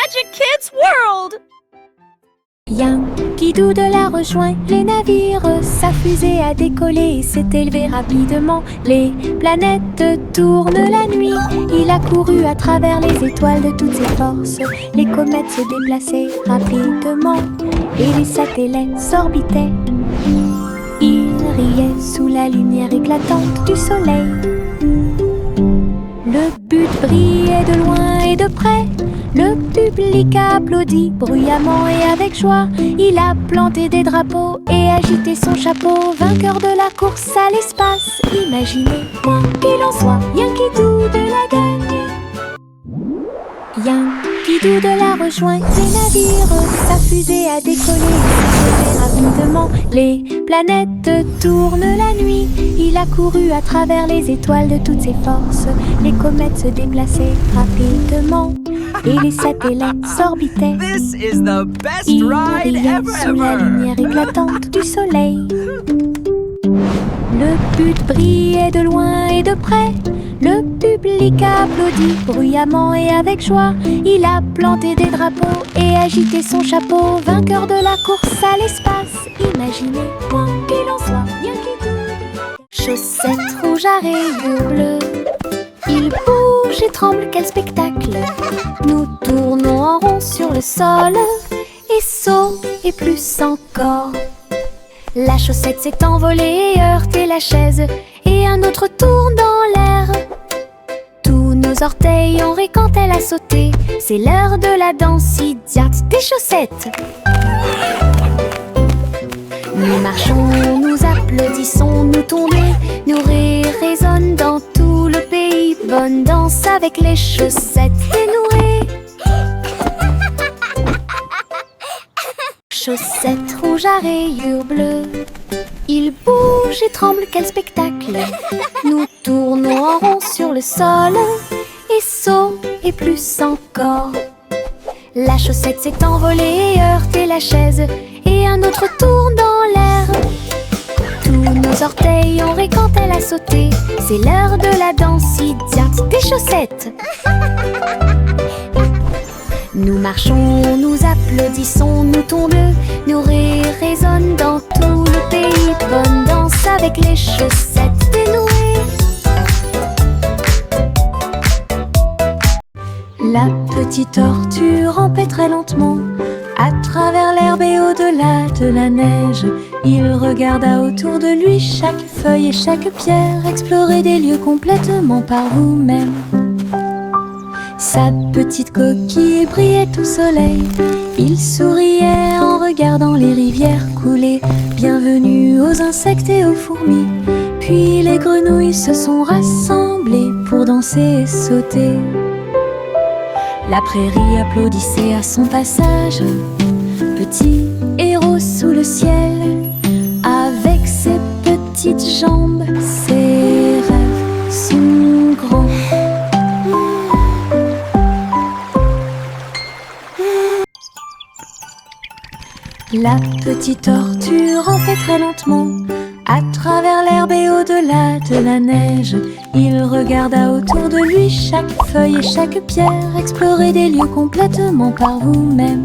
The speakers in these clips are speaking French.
Magic Kids World! Yankee Doodle a rejoint les navires, sa fusée a décollé et s'est élevée rapidement. Les planètes tournent la nuit, il a couru à travers les étoiles de toutes ses forces. Les comètes se déplaçaient rapidement et les satellites s'orbitaient. Il riait sous la lumière éclatante du soleil. Le but brillait de loin et de près. Le public a applaudi bruyamment et avec joie. Il a planté des drapeaux et agité son chapeau. Vainqueur de la course à l'espace, imaginez, quoi qu'il en soit, Yankee Doodle a gagné. Yankee Doodle a rejoint les navires, sa fusée a décollé et s'est élevée rapidement. Les planètes tournent la nuit, il a couru à travers les étoiles de toutes ses forces. Les comètes se déplaçaient rapidement et les satellites s'orbitaient. This is the best Il ride riait sous la lumière éclatante du soleil. Le but brillait de loin et de près. Le public a applaudi bruyamment et avec joie. Il a planté des drapeaux et agité son chapeau. Vainqueur de la course à l'espace, imaginez, quoi qu'il en soit, Yankee Doodle. Chaussettes rouges à rayures bleues, il bouge et tremble, quel spectacle! Nous tournons en rond sur le sol et saut et plus encore. La chaussette s'est envolée et heurté la chaise et un autre tourne dans l'air. Tous nos orteils ont ri quand elle a sauté. C'est l'heure de la danse idiote des chaussettes. Nous marchons, nous applaudissons, nous tournons, nos rires résonnent dans tout le pays. Bonne danse avec les chaussettes dénouées. Chaussettes rouges à rayures bleues, il bouge et tremble, quel spectacle! Nous tournons en rond sur le sol et saut et plus encore. La chaussette s'est envolée et heurté la chaise et un autre tourne dans l'air. Tous nos orteils ont ri quand elle a sauté. C'est l'heure de la danse idiote des chaussettes. Nous marchons, nous applaudissons, nous tournons, nos rires résonnent dans tout le pays. Bonne danse avec les chaussettes dénouées. La petite tortue rampait très lentement à travers l'herbe et au-delà de la neige. Il regarda autour de lui chaque feuille et chaque pierre, explorer des lieux complètement par vous-même. Sa petite coquille brillait au soleil. Il souriait en regardant les rivières couler. Bienvenue aux insectes et aux fourmis. Puis les grenouilles se sont rassemblées pour danser et sauter. La prairie applaudissait à son passage. Petit héros sous le ciel, avec ses petites jambes, ses rêves sont grands. La petite tortue rampait très lentement à travers l'herbe et au-delà de la neige. Il regarda autour de lui chaque feuille et chaque pierre, explorer des lieux complètement par vous-même.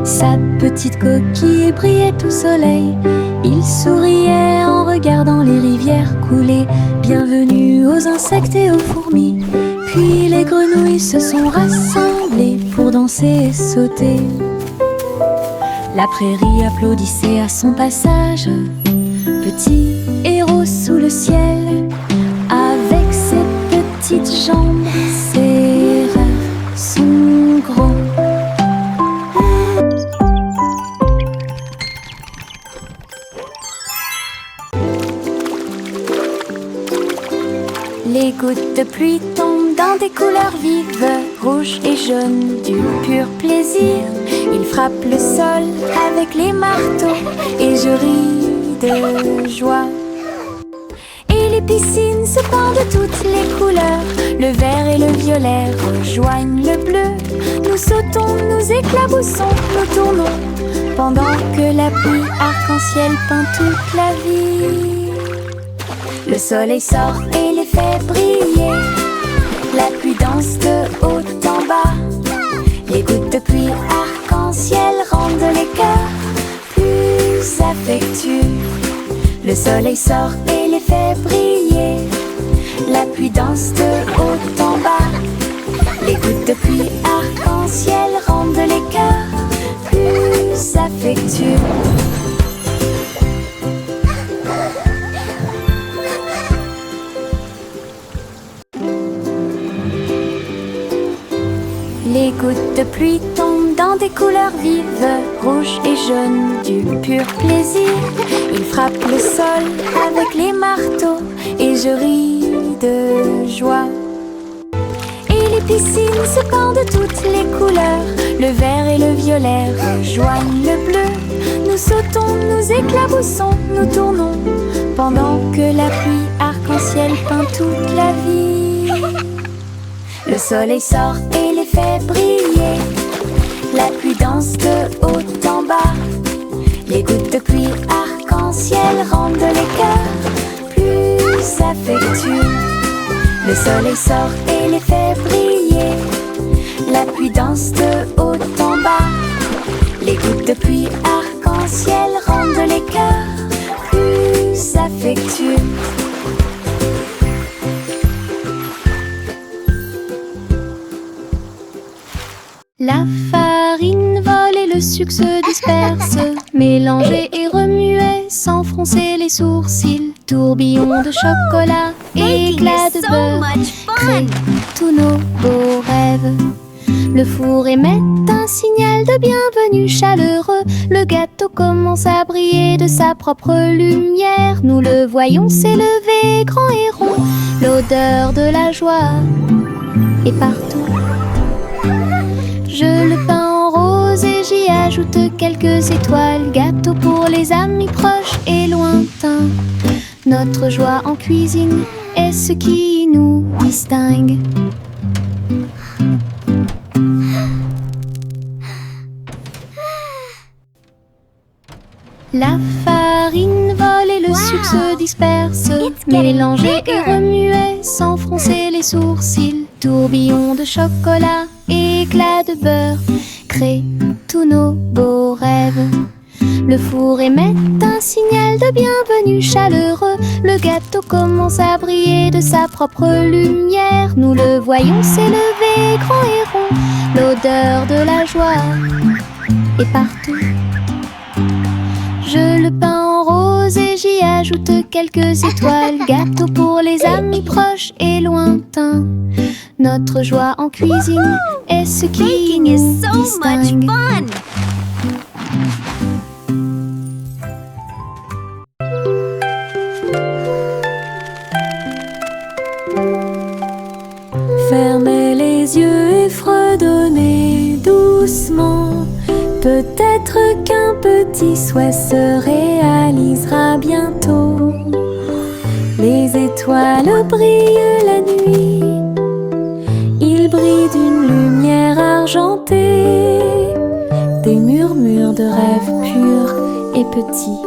Sa petite coquille brillait au soleil. Il souriait en regardant les rivières couler. Bienvenue aux insectes et aux fourmis. Puis les grenouilles se sont rassemblées pour danser et sauter. La prairie applaudissait à son passage. Petit héros sous le ciel, avec ses petites jambes, ses rêves sont grands. Les gouttes de pluie tombent dans des couleurs vives, rouges et jaunes, du pur plaisir. Il frappe le sol avec les marteaux et je ris de joie. Et les piscines se pendent de toutes les couleurs. Le vert et le violet rejoignent le bleu. Nous sautons, nous éclaboussons, nous tournons, pendant que la pluie arc-en-ciel peint toute la vie. Le soleil sort et les fait briller. La pluie danse de haut en bas. s'effectue. Le soleil sort et les fait briller. La pluie danse de haut en bas. Les gouttes de pluie arc-en-ciel rendent les cœurs plus affectueux. Les gouttes de pluie tombent dans des couleurs vives, rouge et jaune, du pur plaisir. Ils frappent le sol avec les marteaux et je ris de joie. Et les piscines se pendent de toutes les couleurs. Le vert et le violet rejoignent le bleu. Nous sautons, nous éclaboussons, nous tournons pendant que la pluie arc-en-ciel peint toute la vie. Le soleil sort et les fait briller. La pluie danse de haut en bas. Les gouttes de pluie arc-en-ciel rendent les cœurs plus affectueux. Le soleil sort et les fait briller. La pluie danse de haut en bas. Les gouttes de pluie arc-en-ciel rendent les cœurs plus affectueux. La farine vole et le sucre se disperse, mélangez et remuez sans froncer les sourcils. Tourbillon de chocolat, éclat de beurre, créent tous nos beaux rêves. Le four émet un signal de bienvenue chaleureux. Le gâteau commence à briller de sa propre lumière. Nous le voyons s'élever grand et rond. L'odeur de la joie est partout. Je le peins en rose et j'y ajoute quelques étoiles. Gâteau pour les amis proches et lointains. Notre joie en cuisine est ce qui nous distingue. La farine vole et le sucre se disperse, mélangez et remuez sans froncer les sourcils. Tourbillon de chocolat, éclat de beurre, créent tous nos beaux rêves. Le four émet un signal de bienvenue chaleureux. Le gâteau commence à briller de sa propre lumière. Nous le voyons s'élever grand et rond. L'odeur de la joie est partout. Je le peins en rose et j'y ajoute quelques étoiles. Gâteau pour les amis proches et lointains. Notre joie en cuisine est ce qui nous distingue. Fermez les yeux et fredonnez doucement. Peut-être qu'un petit souhait se réalisera bientôt. Les étoiles brillent la nuit. Ils brillent d'une lumière argentée. Des murmures de rêves purs et petits.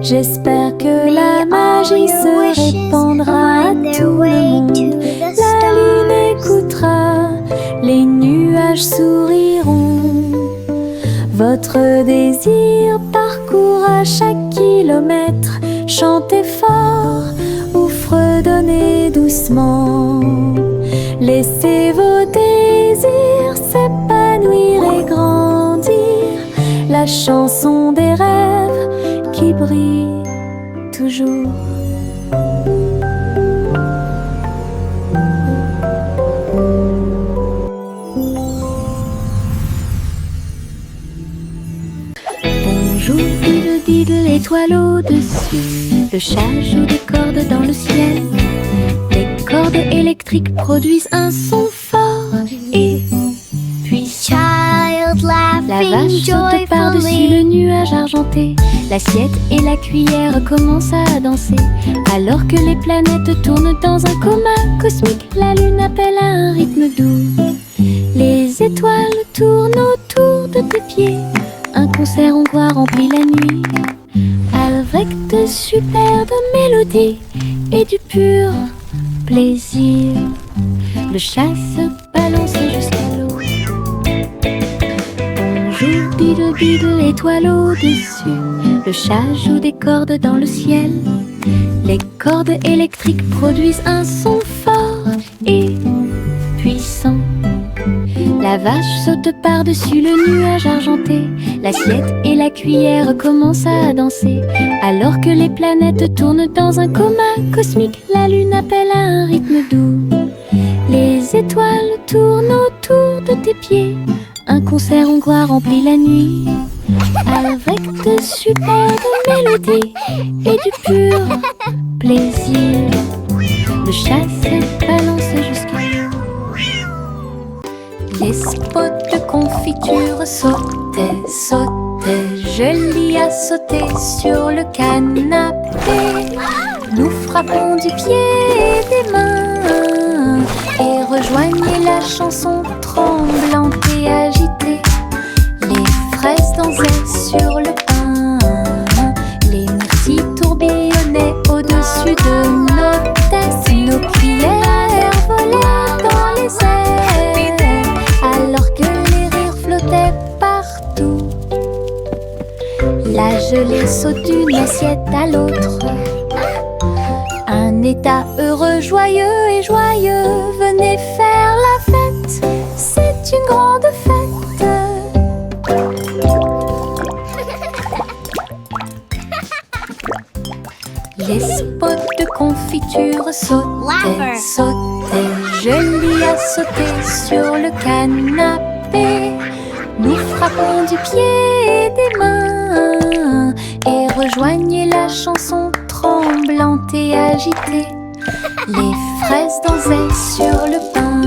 J'espère que la magie se répandra à tout le monde. La lune écoutera, les nuages souriront. Votre désir parcourra chaque kilomètre. Chantez fort ou fredonnez doucement. Laissez vos désirs s'épanouir et grandir. La chanson des rêves qui brille toujours. Bonjour, diddle diddle, étoile au-dessus. Le chat joue des cordes dans le ciel. Les cordes électriques produisent un son fort. Et puis la vache saute par-dessus le nuage argenté. L'assiette et la cuillère commencent à danser. Alors que les planètes tournent dans un coma cosmique, la lune appelle à un rythme doux. Les étoiles tournent autour de tes pieds. Un concert hongrois remplit la nuit, avec de superbes mélodies et du pur plaisir. Le chat se balance jusqu'à l'eau. jour, bidou bidou, étoile au-dessus. Le chat joue des cordes dans le ciel. Les cordes électriques produisent un son fort et puissant. La vache saute par-dessus le nuage argenté. L'assiette et la cuillère commencent à danser. Alors que les planètes tournent dans un coma cosmique, la lune appelle à un rythme doux. Les étoiles tournent autour de tes pieds. Un concert hongrois remplit la nuit, avec de superbes mélodies et du pur plaisir. Le chat se balance jusqu'à les spots de confiture sautaient, sautaient. Jolie à sauter sur le canapé. Nous frappons du pied et des mains et rejoignez la chanson tremblante et agitée. Les fraises dansaient sur le pain. Les myrtilles tourbillonnaient au-dessus de nos têtes. Nos cuillères volaient dans les airs, alors que les rires flottaient partout. La gelée saute d'une assiette à l'autre. Un état heureux, joyeux et joyeux. Venez faire la fête, c'est une grande fête. Les spots de confiture sautaient, sautaient. Jolie à sauter sur le canapé. Nous frappons du pied et des mains et rejoignez la chanson tremblante et agitée. Les fraises dansaient sur le pain.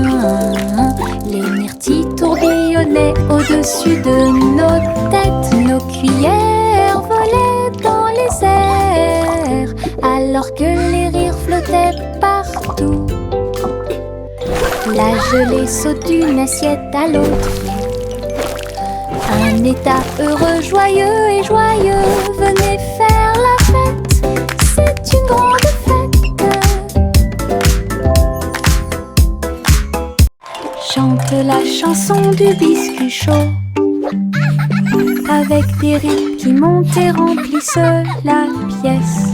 Les myrtilles tourbillonnaient au-dessus de nos têtes. Nos cuillères volaient dans les airs, alors que les rires flottaient partout. La gelée saute d'une assiette à l'autre. Un état heureux, joyeux et joyeux. Venez faire la fête, c'est une grande fête. Chante la chanson du biscuit chaud, avec des rythmes qui montent et remplissent la pièce.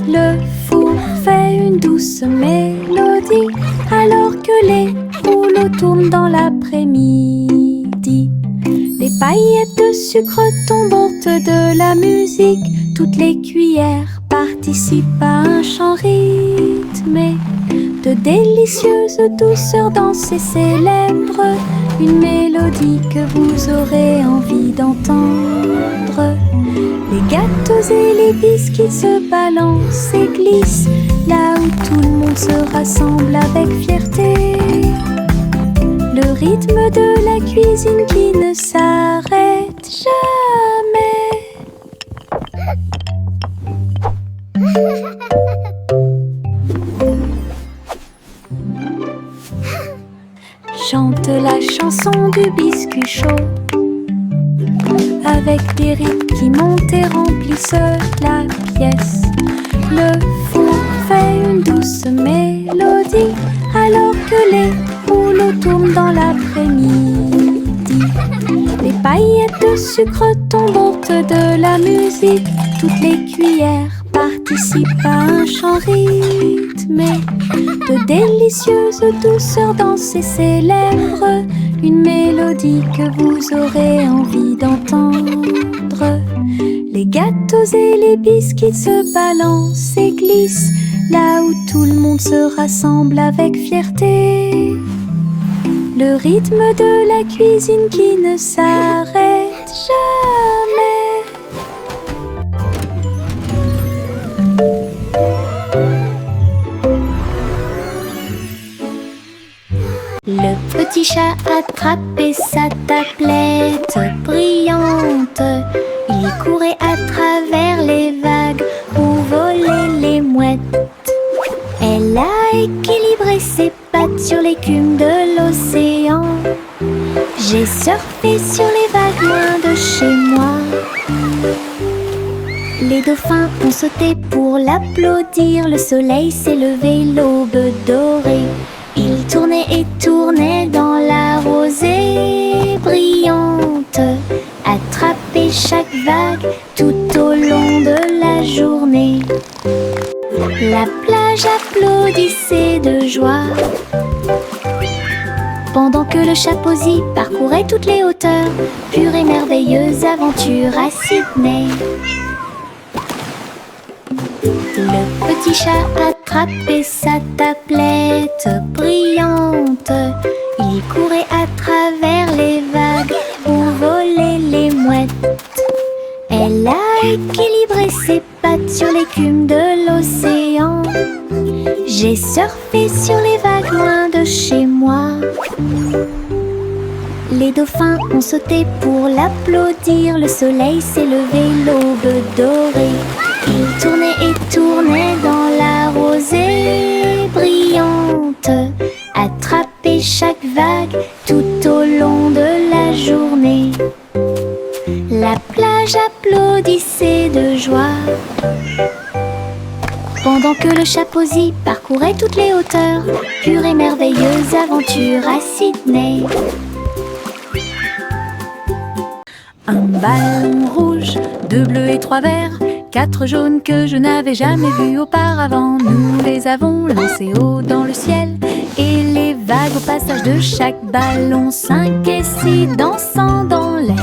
Le four fait une douce mélodie, alors que les rouleaux tournent dans l'après-midi. Les paillettes de sucre tombantes de la musique. Toutes les cuillères participent à un chant rythmé. De délicieuses douceurs dansées célèbrent une mélodie que vous aurez envie d'entendre. Les gâteaux et les biscuits se balancent et glissent, là où tout le monde se rassemble avec fierté. Le rythme de la cuisine qui ne s'arrête jamais. Chante la chanson du biscuit chaud, avec des rythmes qui montent et remplissent la pièce. Le four fait une douce mélodie, alors que les rouleaux tournent dans l'après-midi. Les paillettes de sucre tombantes de la musique. Toutes les cuillères participent à un chant rythmé. De délicieuses douceurs dansées célèbrent une mélodie que vous aurez envie d'entendre. Les gâteaux et les biscuits se balancent et glissent, là où tout le monde se rassemble avec fierté. Le rythme de la cuisine qui ne s'arrête jamais. Le petit chat attrapait sa tablette brillante. Il courait à travers les vagues où volaient les mouettes. Elle a équilibré ses pattes sur l'écume de l'océan. J'ai surfé sur les vagues loin de chez moi. Les dauphins ont sauté pour l'applaudir. Le soleil s'est levé, l'aube dorée. Il tournait et tournait dans la rosée brillante. chaque vague tout au long de la journée. La plage applaudissait de joie pendant que le Shaposi parcourait toutes les hauteurs. Pure et merveilleuse aventure à Sydney. Le petit chat attrapait sa tablette brillante. Il courait à travers les vagues où volaient les mouettes. Elle a équilibré ses pattes sur l'écume de l'océan. J'ai surfé sur les vagues loin de chez moi. Les dauphins ont sauté pour l'applaudir. Le soleil s'est levé, l'aube dorée. Il tournait et tournait dans la rosée brillante. Attrapait chaque vague tout au long de la journée. La plage applaudissait de joie pendant que le Shaposi parcourait toutes les hauteurs. Pure et merveilleuse aventure à Sydney. Un ballon rouge, 2 bleus et 3 verts, 4 jaunes que je n'avais jamais vus auparavant. Nous les avons lancés haut dans le ciel, et les vagues au passage de chaque ballon, 5 et 6 dansant dans l'air,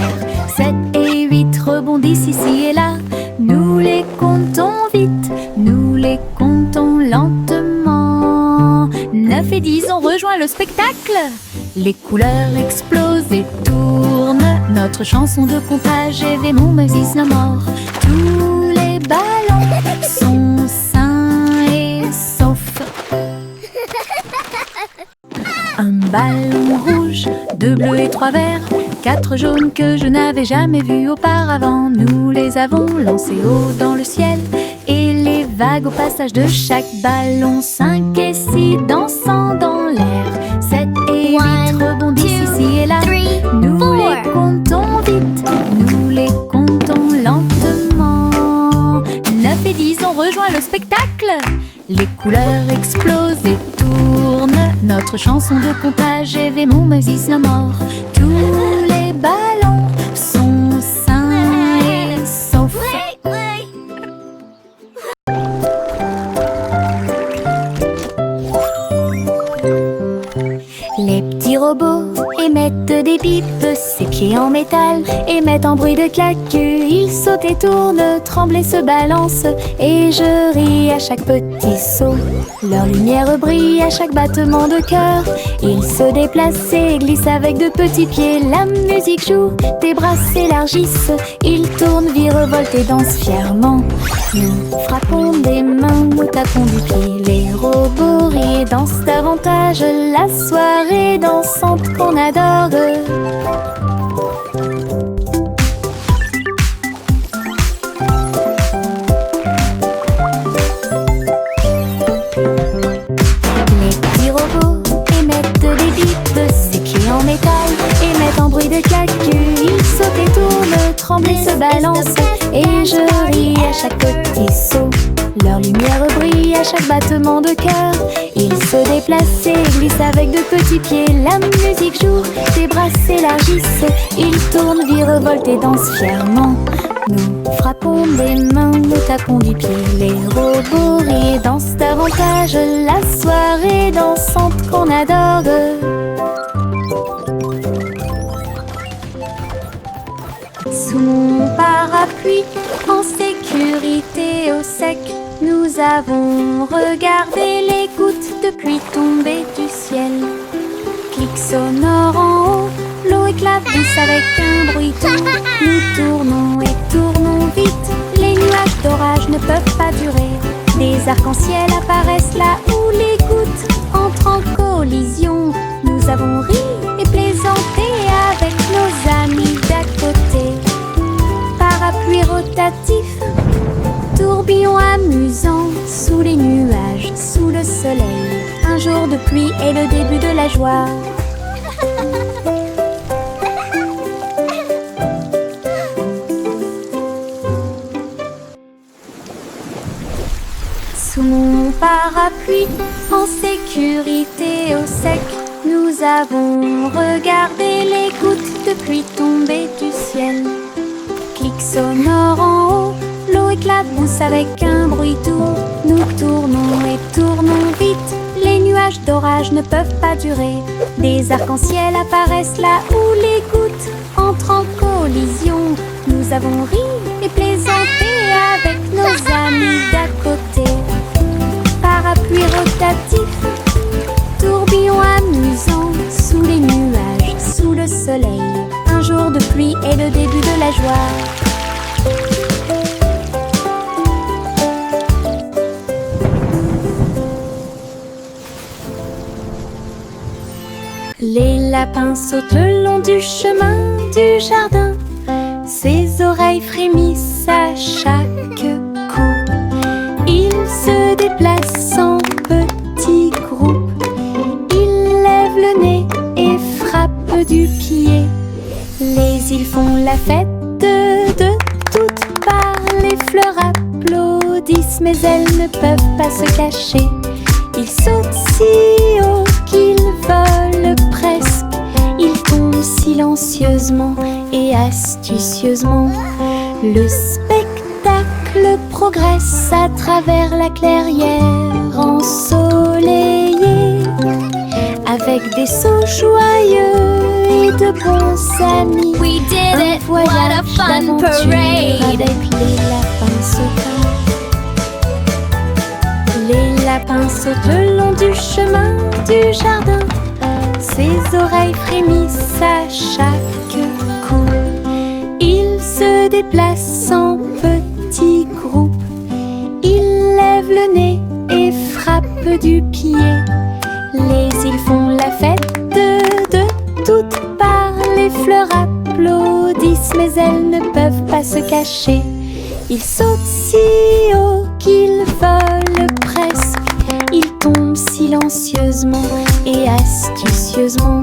7 et 8 rebondissent ici et là. Nous les comptons vite, nous les comptons lentement. 9 et 10 ont rejoint le spectacle. Les couleurs explosent et tournent. Notre chanson de comptage est mon Moses no more. Tous les ballons sont sains et saufs. Un ballon rouge, 2 bleus et 3 verts, 4 jaunes que je n'avais jamais vus auparavant. Nous les avons lancés haut dans le ciel, et les vagues au passage de chaque ballon, 5 et 6 dansant dans l'air, 7 et 8 rebondissent ici et là. Nous les comptons vite, nous les comptons lentement. 9 et 10 ont rejoint le spectacle. Les couleurs explosent et tournent. Notre chanson de comptage est mon Moses no more. Tous les ballons sont sains et saufs. Les petits robots émettent des pipes, ses pieds en métal émettent un bruit de claque. Ils sautent et tournent, tremblent et se balancent, et je ris à chaque petit saut. Leur lumière brille à chaque battement de cœur. Ils se déplacent et glissent avec de petits pieds. La musique joue, tes bras s'élargissent. Ils tournent, virevoltent et dansent fièrement. Nous frappons des mains, nous tapons du pied. Les robots rient et dansent davantage. La soirée dansante qu'on adore. Les petits robots émettent des bips, ses pieds en métal émettent un bruit de claque. Ils sautent et tournent, tremblent et se balancent, et je ris à chaque petit saut. Leur lumière brille à chaque battement de cœur. Ils se déplacent et glissent avec de petits pieds. La musique joue, tes bras s'élargissent. Ils tournent, virevoltent et dansent fièrement. Nous frappons des mains, nous tapons du pied. Les robots rient et dansent davantage. La soirée dansante qu'on adore. Sous mon parapluie, en sécurité au sec, nous avons regardé les gouttes de pluie tomber du ciel. Clic sonore en haut, l'eau éclabousse avec un bruit doux. Nous tournons et tournons vite, les nuages d'orage ne peuvent pas durer. Des arcs-en-ciel apparaissent là où les gouttes entrent en collision. Nous avons ri et plaisanté avec nos amis d'à côté. Parapluie rotatif, tourbillon amusant, sous les nuages, sous le soleil. Un jour de pluie est le début de la joie. Sous mon parapluie, en sécurité au sec, nous avons regardé les gouttes de pluie tomber du ciel. magnifique sonore en haut. L'eau éclabousse avec un bruit doux. Nous tournons et tournons vite. Les nuages d'orage ne peuvent pas durer. Des arcs-en-ciel apparaissent là où les gouttes entrent en collision. Nous avons ri et plaisanté avec nos amis d'à côté. Parapluie rotatif, tourbillon amusant, sous les nuages, sous le soleil. Un jour de pluie est le début de la joie. Les lapins sautent le long du chemin du jardin. Ses oreilles frémissent à chaque coup. Ils se déplacent en petits groupes. Ils lèvent le nez et frappent du pied. Les îles font la fête de toutes parts. Les fleurs applaudissent, mais elles ne peuvent pas se cacher. Ils sautent si haut qu'ils volent presque. Ils tombent silencieusement et astucieusement. Le spectacle progresse à travers la clairière ensoleillée, avec des sauts joyeux et de bons amis. We did it! What a fun parade! Avec les lapins sautants. Les lapins sautent le long du chemin du jardin. Ses oreilles frémissent à chaque coup. Ils se déplacent en petits groupes. Ils lèvent le nez et frappent du pied. Les îles font la fête de toutes parts. Les fleurs applaudissent, mais elles ne peuvent pas se cacher. Ils sautent si haut qu'ils volent presque. Ils tombent silencieusement et astucieusement.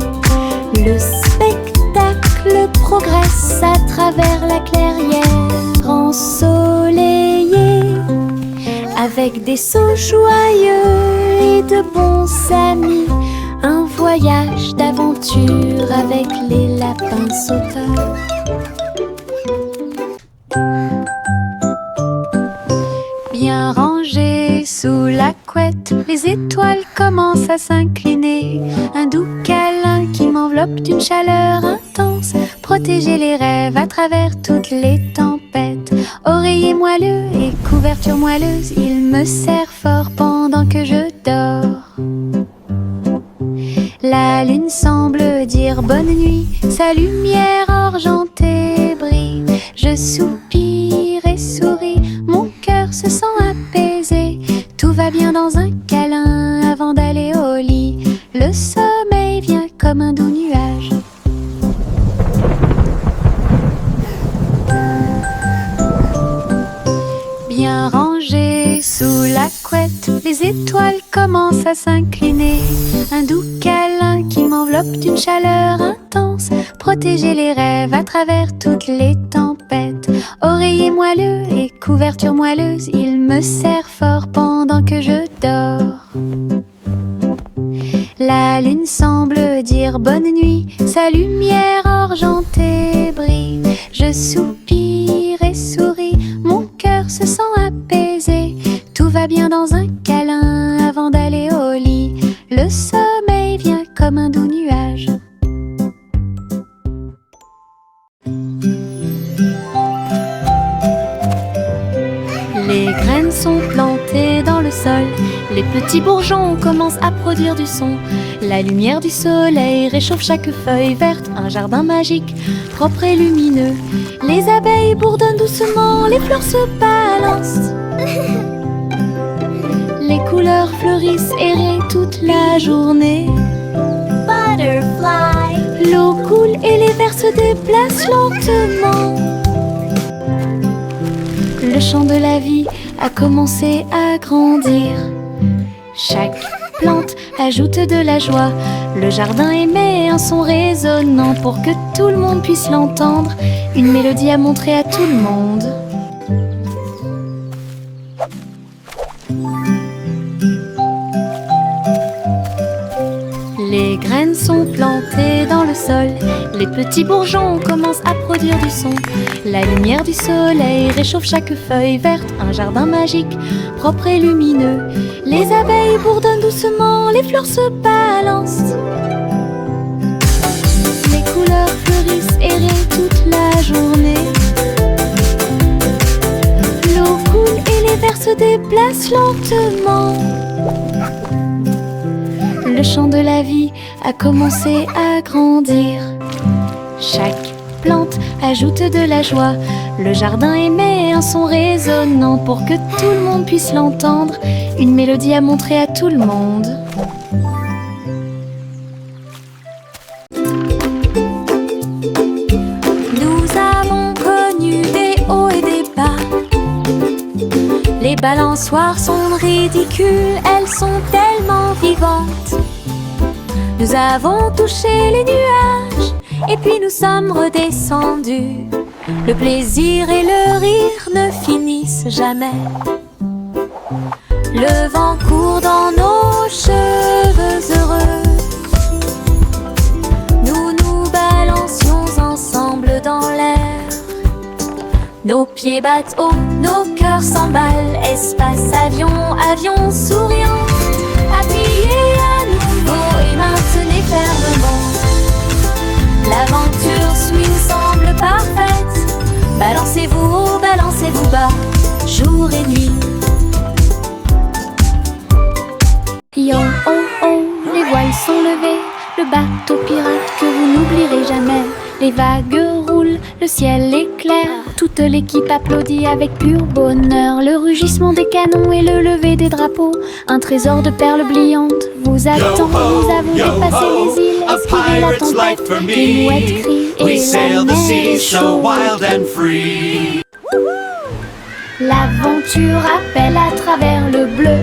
Le spectacle progresse à travers la clairière ensoleillée, avec des sauts joyeux et de bons amis. Un voyage d'aventure avec les lapins sauteurs. Bien rangés sous la couette, les étoiles commencent à s'incliner. Un doux câlin qui m'enveloppe d'une chaleur intense. Protéger les rêves à travers toutes les tempêtes. Oreiller moelleux et couverture moelleuse, il me serre fort pendant que je dors. La lune semble dire bonne nuit, sa lumière argentée brille. Je soupire et souris, mon cœur se sent apaisé. Tout va bien dans un câlin avant d'aller au lit. Le sommeil vient comme un doux nuage. Bien rangés sous la couette, les étoiles commencent à s'incliner. Un doux câlin qui m'enveloppe d'une chaleur intense. Protéger les rêves à travers toutes les tempêtes. Oreiller moelleux et couverture moelleuse, il me serre fort pendant que je dors. La lune semble dire bonne nuit, sa lumière argentée brille. Je soupire et souris, mon cœur se sent apaisé. Tout va bien dans un câlin avant d'aller au lit. Le sommeil vient comme un doux nuage. Les graines sont plantées dans le sol. Les petits bourgeons commencent à produire du son. La lumière du soleil réchauffe chaque feuille verte. Un jardin magique, propre et lumineux. Les abeilles bourdonnent doucement, les fleurs se balancent. Les couleurs fleurissent errées toute la journée. Butterfly. L'eau coule et les vers se déplacent lentement. Le chant de la vie a commencé à grandir. Chaque plante ajoute de la joie. Le jardin émet un son résonnant pour que tout le monde puisse l'entendre. Une mélodie à montrer à tout le monde. Les graines sont plantées dans le sol. Les petits bourgeons commencent à produire du son. La lumière du soleil réchauffe chaque feuille verte. Un jardin magique, propre et lumineux. Les abeilles bourdonnent doucement, les fleurs se balancent. Les couleurs fleurissent et rayonnent toute la journée. L'eau coule et les vers se déplacent lentement. Le chant de la vie a commencé à grandir. Chaque plante ajoute de la joie. Le jardin émet un son résonnant pour que tout le monde puisse l'entendre. Une mélodie à montrer à tout le monde. Nous avons connu des hauts et des bas. Les balançoires sont ridicules, elles sont tellement vivantes. Nous avons touché les nuages et puis nous sommes redescendus. Le plaisir et le rire ne finissent jamais. Le vent court dans nos cheveux heureux. Nous nous balancions ensemble dans l'air. Nos pieds battent haut, nos cœurs s'emballent. Espace, avion, avion souriant. Appuyez à nouveau et maintenez fermement. L'aventure suit nous semble parfaite. Balancez-vous haut, balancez-vous bas, jour et nuit. Yo oh oh, les voiles sont levées. Le bateau pirate que vous n'oublierez jamais. Les vagues roulent, le ciel est clair. Toute l'équipe applaudit avec pur bonheur. Le rugissement des canons et le lever des drapeaux. Un trésor de perles brillantes vous attend. Nous avons dépassé les îles, esquivé la tempête. Les mouettes crient et la mer est chaude. L'aventure appelle à travers le bleu.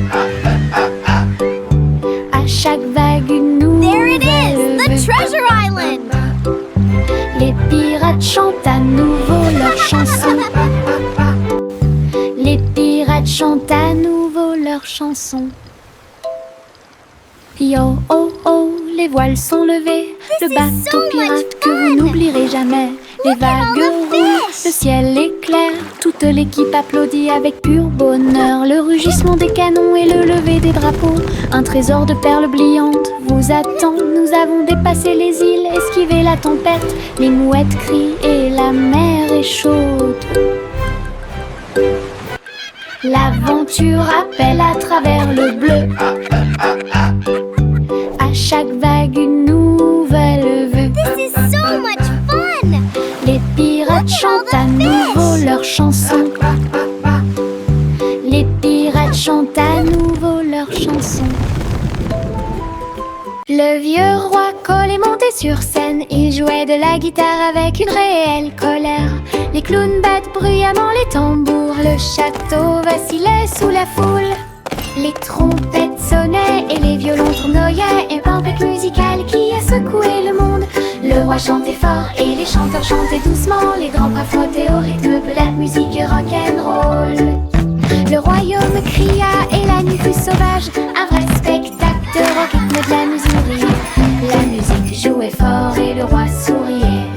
À chaque vague une nouvelle vue. Treasure Island! Les pirates chantent à nouveau leur chanson. Les pirates chantent à nouveau leur chanson. Yo oh oh, les voiles sont levées. Le bateau pirate que vous n'oublierez jamais. Les vagues roulent, le ciel est clair. Toute l'équipe applaudit avec pur bonheur. Le rugissement des canons et le lever des drapeaux. Un trésor de perles brillantes vous attend. Nous avons dépassé les îles, esquivé la tempête. Les mouettes crient et la mer est chaude. L'aventure appelle à travers le bleu. À chaque vague une nouvelle vue. This is so much fun! Les pirates chantent à nouveau leur chanson. Les pirates chantent à nouveau leur chanson. Le vieux roi Cole est monté sur scène. Il jouait de la guitare avec une réelle colère. Les clowns battent bruyamment les tambours. Le château vacillait sous la foule. Les trompettes sonnaient et les violons tournoyaient. Un tempête musicale qui a secoué le monde. Le roi chantait fort et les chanteurs chantaient doucement. Les grands bras flottaient au rythme de la musique rock'n'roll. Le royaume cria et la nuit fut sauvage. Un vrai spectacle de rock, rythme de la Missouri. La musique jouait fort et le roi souriait.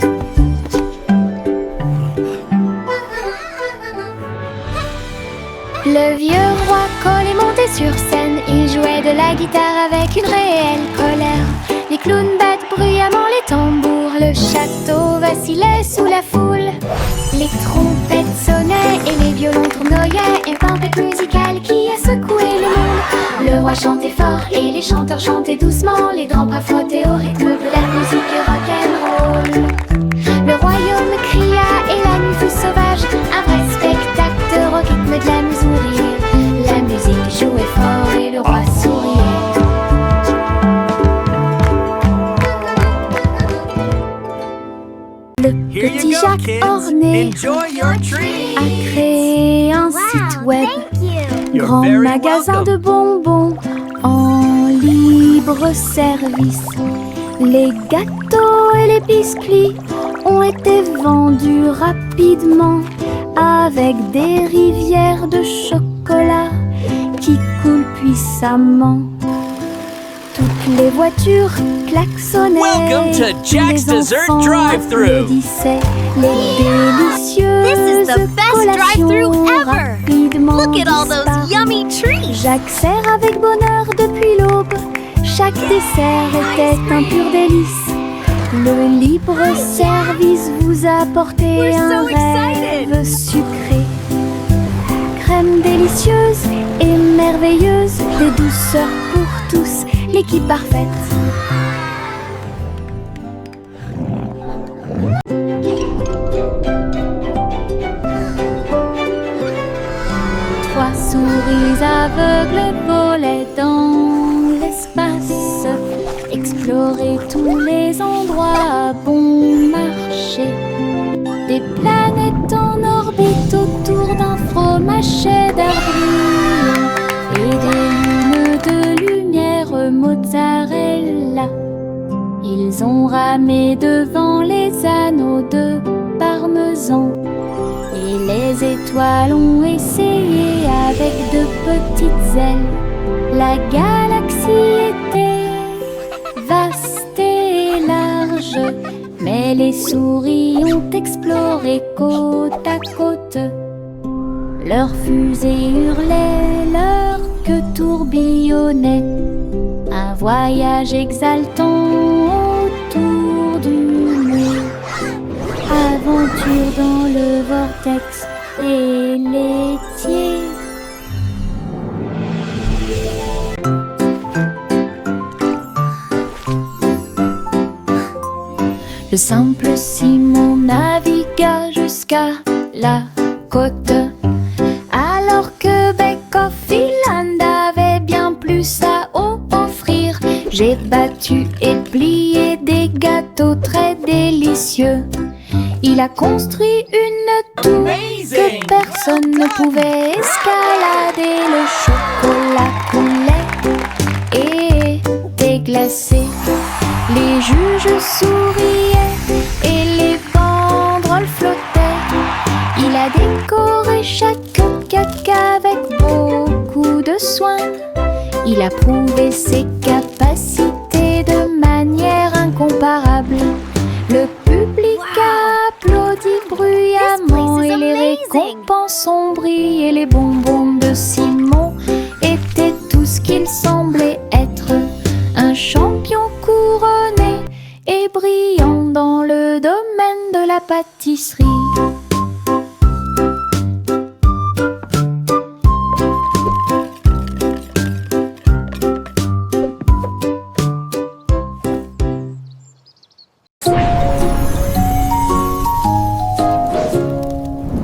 Le vieux roi Cole est monté sur scène. Il jouait de la guitare avec une réelle colère. Les clowns battent bruyamment les tambours. Le château vacillait sous la foule. Les trompettes sonnaient et les violons tournoyaient. Une tempête musicale qui a secoué le monde. Le roi chantait fort et les chanteurs chantaient doucement. Les grands bras flottaient au rythme de la musique rock'n'roll. Le royaume cria et la nuit fut sauvage. Un vrai spectacle de rock, rythme de la Missouri. La musique jouait fort et le roi souriait. Le petit Jacques orné a créé un site web. Grand magasin de bonbons en libre service. Les gâteaux et les biscuits ont été vendus rapidement avec des rivières de chocolat qui coulent puissamment. Toute Les voitures klaxonnaient. Welcome to Jack's Les Dessert enfants Drive-Thru. applaudissaient. Les délicieuses This is the best collations drive-thru ever. rapidement Look at all those disparues. yummy treats. Jacques sert avec bonheur depuis l'aube. Chaque dessert était un pur délice. Le libre-service vous a apporté We're un so excited. rêve sucré. Crème délicieuse et merveilleuse, des douceurs pour tous, l'équipe parfaite. Trois souris aveugles volaient dans l'espace, explorer tous les endroits à bon marché. Des planètes en orbite autour d'un fromage d'air brûlant et des lunes de lumière mozzarella. Ils ont ramé devant les anneaux de parmesan. Et les étoiles ont essayé avec de petites ailes. La galaxie était vaste et large, mais les souris ont exploré côte à côte. Leurs fusées hurlaient, leur queue tourbillonnait. Un voyage exaltant autour du monde. Aventure dans le vortex et laitier. Le simple Simon navigua jusqu'à la côte, alors que Back-Off Island avait bien plus à offrir. J'ai battu et plié des gâteaux très délicieux. Il a construit une tour que personne ne pouvait escalader. Le chocolat coulait et était glacé. Les juges souriaient et les banderoles flottaient. Il a décoré chaque cupcake avec beaucoup de soin. Il a prouvé ses capacités de manière incomparable. Le public a applaudi bruyamment This place is et les amazing. récompenses ont brillé. Les bonbons de Simon étaient tout ce qu'il semblait être. Un champion couronné et brillant dans le domaine de la pâtisserie.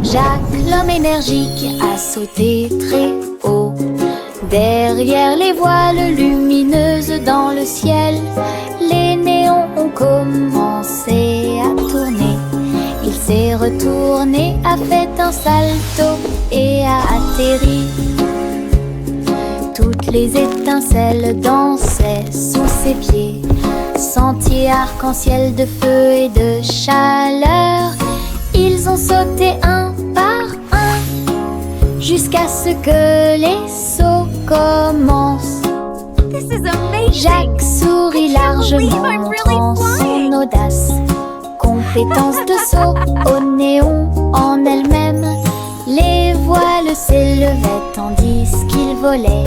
Jacques, l'homme énergique, a sauté très haut. Derrière les voiles lumineuses dans le ciel, les néons ont commencé à tourner. Il s'est retourné, a fait un salto et a atterri. Toutes les étincelles dansaient sous ses pieds. Sentier arc-en-ciel de feu et de chaleur. Ils ont sauté un par un jusqu'à ce que les sauts commencent. This is amazing. Jacques sourit largement, I'm really montrant flying. son audace. Compétence de saut au néon en elle-même. Les voiles s'élevaient tandis qu'il volait.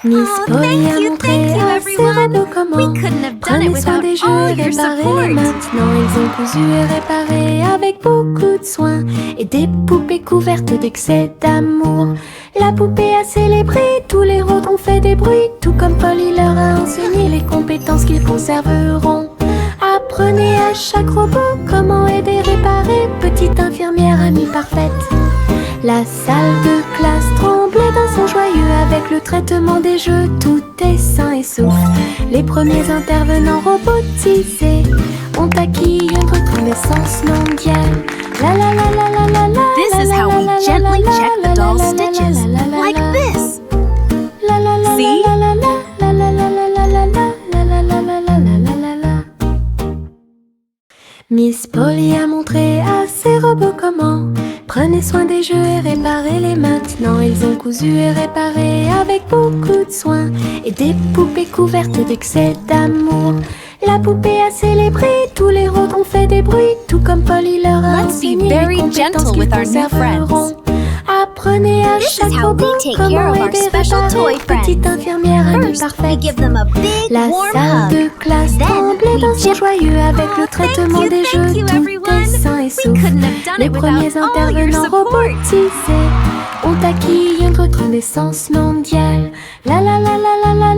Miss Polly a montré à ses radeaux comment We couldn't have done prenez it soin without des jeux all et your réparer. support. Maintenant ils ont cousu et réparé avec beaucoup de soin. Et des poupées couvertes d'excès d'amour. La poupée a célébré, tous les autres ont fait des bruits. Tout comme Polly leur a enseigné les compétences qu'ils conserveront. Apprenez à chaque robot comment aider et réparer. Petite infirmière amie parfaite. La salle de classe tremblait d'un son joyeux avec le traitement des jeux. Tout est sain et sauf. Les premiers intervenants robotisés ont acquis une reconnaissance mondiale. La la la la la la la. This is how we gently check the doll's stitches, like this. La la la See? la la la la la la la la la la la la la la la la la. Miss Polly a montré à ses robots comment Prenez soin des jeux et réparez-les maintenant. Ils ont cousu et réparé avec beaucoup de soin. Et des poupées couvertes d'excès d'amour. La poupée a célébré, tous les rôles ont fait des bruits. Tout comme Polly leur a Let's be enseigné very les compétences gentle qu'ils with our new conserveront. friends. Apprenez à This is chaque how robot we take care comment of our aider special réparer. toy friends. Petite infirmière amie First, we parfaite. give them a big La warm salle de hug. classe Then tremblait we d'un son jump. joyeux avec le traitement des Thank jeux. you, Tout everyone. est sain et We sauf. couldn't have done Les it premiers without all your intervenants support. robotisés ont acquis une reconnaissance mondiale. La la la la la la